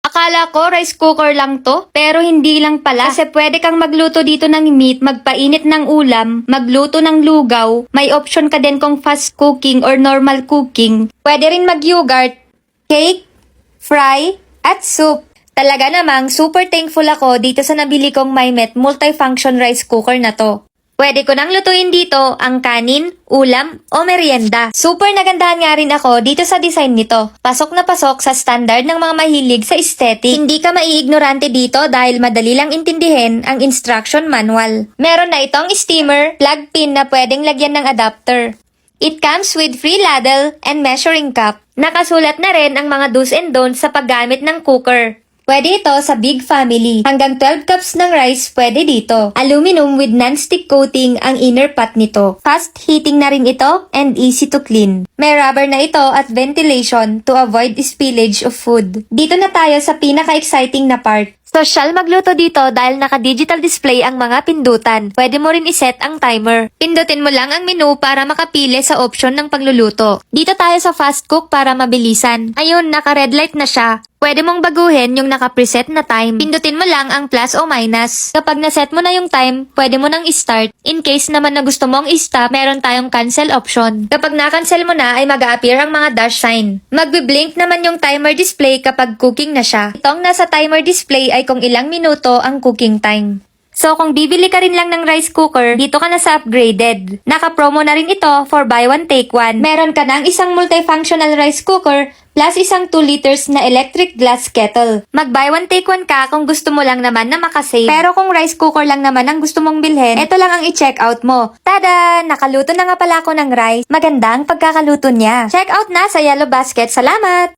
Akala ko rice cooker lang to, pero hindi lang pala. Kasi pwede kang magluto dito ng meat, magpainit ng ulam, magluto ng lugaw. May option ka din kung fast cooking or normal cooking. Pwede rin mag-yogurt, cake, fry, at soup. Talaga namang super thankful ako dito sa nabili kong MyMet multifunction rice cooker na to. Pwede ko nang lutuin dito ang kanin, ulam, o merienda. Super nagandahan nga rin ako dito sa design nito. Pasok na pasok sa standard ng mga mahilig sa aesthetic. Hindi ka maiignorante dito dahil madali lang intindihin ang instruction manual. Meron na itong steamer, plug pin na pwedeng lagyan ng adapter. It comes with free ladle and measuring cup. Nakasulat na rin ang mga do's and don'ts sa paggamit ng cooker. Pwede ito sa big family. Hanggang 12 cups ng rice pwede dito. Aluminum with non-stick coating ang inner pot nito. Fast heating na rin ito and easy to clean. May rubber na ito at ventilation to avoid spillage of food. Dito na tayo sa pinaka-exciting na part. Social magluto dito dahil naka-digital display ang mga pindutan. Pwede mo rin iset ang timer. Pindutin mo lang ang menu para makapili sa option ng pagluluto. Dito tayo sa fast cook para mabilisan. Ayun, naka-red light na siya. Pwede mong baguhin yung naka-preset na time. Pindutin mo lang ang plus o minus. Kapag naset mo na yung time, pwede mo nang i-start. In case naman na gusto mong i-stop, meron tayong cancel option. Kapag na-cancel mo na, ay mag-a-appear ang mga dash sign. Magbe-blink naman yung timer display kapag cooking na siya. Itong nasa timer display ay kung ilang minuto ang cooking time. So kung bibili ka rin lang ng rice cooker, dito ka na sa upgraded. Naka-promo na rin ito for buy one take one. Meron ka ng isang multifunctional rice cooker plus isang 2 liters na electric glass kettle. Mag buy one take one ka kung gusto mo lang naman na makasave. Pero kung rice cooker lang naman ang gusto mong bilhin, ito lang ang i-check out mo. Tada! Nakaluto na nga pala ako ng rice. Maganda ang pagkakaluto niya. Check out na sa Yellow Basket. Salamat!